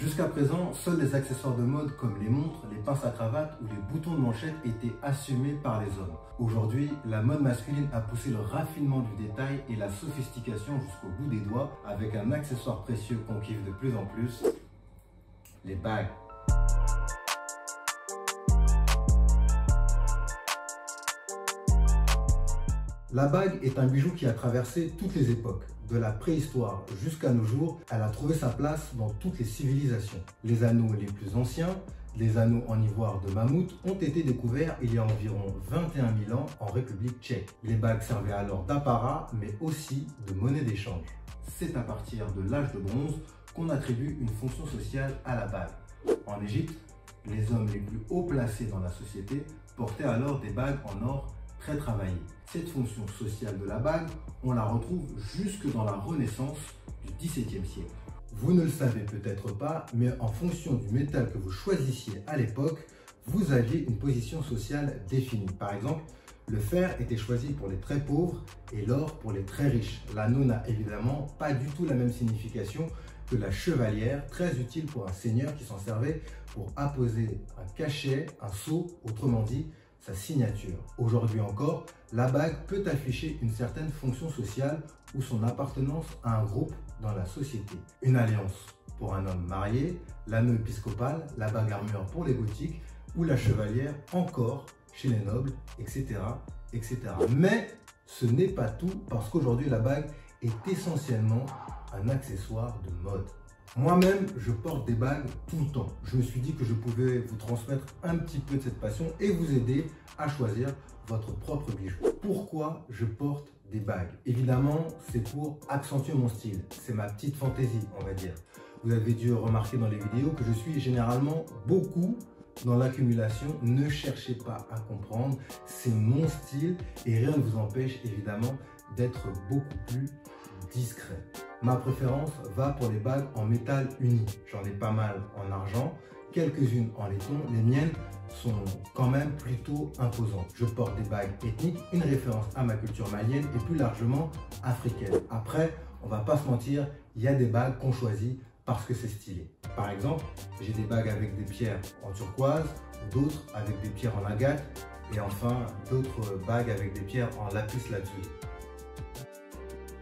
Jusqu'à présent, seuls les accessoires de mode comme les montres, les pinces à cravate ou les boutons de manchette étaient assumés par les hommes. Aujourd'hui, la mode masculine a poussé le raffinement du détail et la sophistication jusqu'au bout des doigts avec un accessoire précieux qu'on kiffe de plus en plus, les bagues. La bague est un bijou qui a traversé toutes les époques. De la préhistoire jusqu'à nos jours, elle a trouvé sa place dans toutes les civilisations. Les anneaux les plus anciens, les anneaux en ivoire de mammouth, ont été découverts il y a environ 21 000 ans en République tchèque. Les bagues servaient alors d'apparat, mais aussi de monnaie d'échange. C'est à partir de l'âge de bronze qu'on attribue une fonction sociale à la bague. En Égypte, les hommes les plus haut placés dans la société portaient alors des bagues en or très travaillées. Cette fonction sociale de la bague, on la retrouve jusque dans la Renaissance du XVIIe siècle. Vous ne le savez peut-être pas, mais en fonction du métal que vous choisissiez à l'époque, vous aviez une position sociale définie. Par exemple, le fer était choisi pour les très pauvres et l'or pour les très riches. L'anneau n'a évidemment pas du tout la même signification que la chevalière, très utile pour un seigneur qui s'en servait pour apposer un cachet, un sceau, autrement dit, sa signature. Aujourd'hui encore, la bague peut afficher une certaine fonction sociale ou son appartenance à un groupe dans la société. Une alliance pour un homme marié, l'anneau épiscopal, la bague armure pour les gothiques ou la chevalière encore chez les nobles, etc. etc. Mais ce n'est pas tout parce qu'aujourd'hui la bague est essentiellement un accessoire de mode. Moi-même, je porte des bagues tout le temps. Je me suis dit que je pouvais vous transmettre un petit peu de cette passion et vous aider à choisir votre propre bijou. Pourquoi je porte des bagues? Évidemment, c'est pour accentuer mon style. C'est ma petite fantaisie, on va dire. Vous avez dû remarquer dans les vidéos que je suis généralement beaucoup dans l'accumulation. Ne cherchez pas à comprendre, c'est mon style et rien ne vous empêche évidemment d'être beaucoup plus discret. Ma préférence va pour les bagues en métal uni. J'en ai pas mal en argent, quelques-unes en laiton. Les miennes sont quand même plutôt imposantes. Je porte des bagues ethniques, une référence à ma culture malienne et plus largement africaine. Après, on va pas se mentir, il y a des bagues qu'on choisit parce que c'est stylé. Par exemple, j'ai des bagues avec des pierres en turquoise, d'autres avec des pierres en agate et enfin d'autres bagues avec des pierres en lapis lazuli.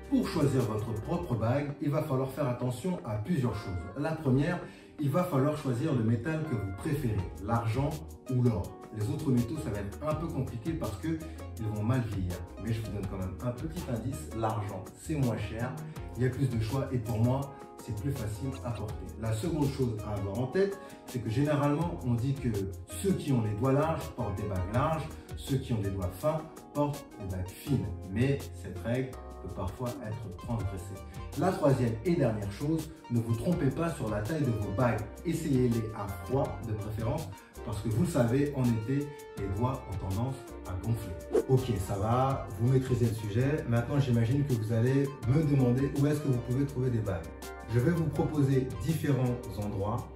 Pour choisir votre propre bague, il va falloir faire attention à plusieurs choses. La première, il va falloir choisir le métal que vous préférez, l'argent ou l'or. Les autres métaux, ça va être un peu compliqué parce qu'ils vont mal vieillir. Mais je vous donne quand même un petit indice, l'argent, c'est moins cher, il y a plus de choix et pour moi, c'est plus facile à porter. La seconde chose à avoir en tête, c'est que généralement, on dit que ceux qui ont les doigts larges portent des bagues larges, ceux qui ont des doigts fins portent des bagues fines. Mais cette règle peut parfois être transgressée. La troisième et dernière chose, ne vous trompez pas sur la taille de vos bagues. Essayez-les à froid de préférence parce que vous le savez, en été, les doigts ont tendance à gonfler. Ok, ça va, vous maîtrisez le sujet. Maintenant, j'imagine que vous allez me demander où est-ce que vous pouvez trouver des bagues. Je vais vous proposer différents endroits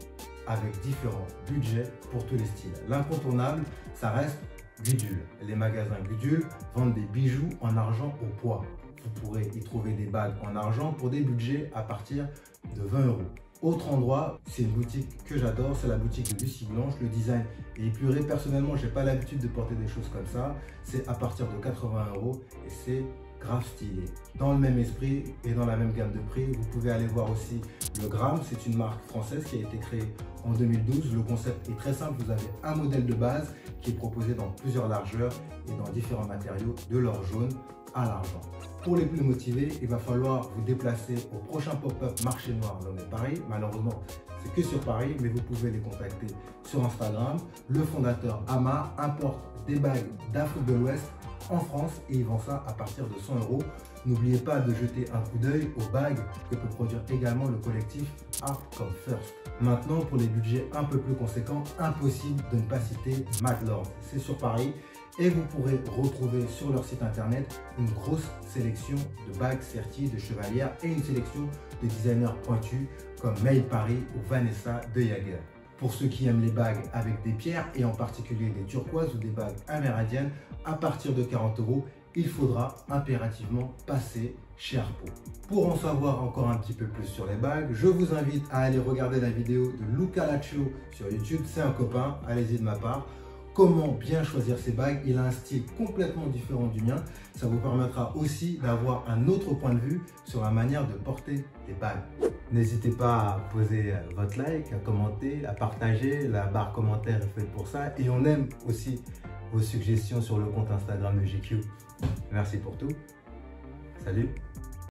avec différents budgets pour tous les styles. L'incontournable, ça reste Gudule. Les magasins Gudule vendent des bijoux en argent au poids. Vous pourrez y trouver des bagues en argent pour des budgets à partir de 20 €. Autre endroit, c'est une boutique que j'adore, c'est la boutique de Lucie Blanche. Le design est épuré. Personnellement, j'ai pas l'habitude de porter des choses comme ça. C'est à partir de 80 € et c'est grave stylé. Dans le même esprit et dans la même gamme de prix, vous pouvez aller voir aussi le Gramme. C'est une marque française qui a été créée en 2012. Le concept est très simple. Vous avez un modèle de base qui est proposé dans plusieurs largeurs et dans différents matériaux, de l'or jaune à l'argent. Pour les plus motivés, il va falloir vous déplacer au prochain pop-up Marché Noir nommé Paris. Malheureusement, c'est que sur Paris, mais vous pouvez les contacter sur Instagram. Le fondateur Ama importe des bagues d'Afrique de l'Ouest en France et il vend ça à partir de 100 €. N'oubliez pas de jeter un coup d'œil aux bagues que peut produire également le collectif Art Come First. Maintenant, pour les budgets un peu plus conséquents, impossible de ne pas citer Mad Lord. C'est sur Paris. Et vous pourrez retrouver sur leur site internet une grosse sélection de bagues serties de chevalières et une sélection de designers pointus comme Mail Paris ou Vanessa de Jaeger. Pour ceux qui aiment les bagues avec des pierres et en particulier des turquoises ou des bagues amérindiennes, à partir de 40 €, il faudra impérativement passer chez Harpo. Pour en savoir encore un petit peu plus sur les bagues, je vous invite à aller regarder la vidéo de Luca Laccio sur YouTube. C'est un copain, allez-y de ma part. Comment bien choisir ses bagues. Il a un style complètement différent du mien. Ça vous permettra aussi d'avoir un autre point de vue sur la manière de porter les bagues. N'hésitez pas à poser votre like, à commenter, à partager. La barre commentaire est faite pour ça. Et on aime aussi vos suggestions sur le compte Instagram de GQ. Merci pour tout. Salut!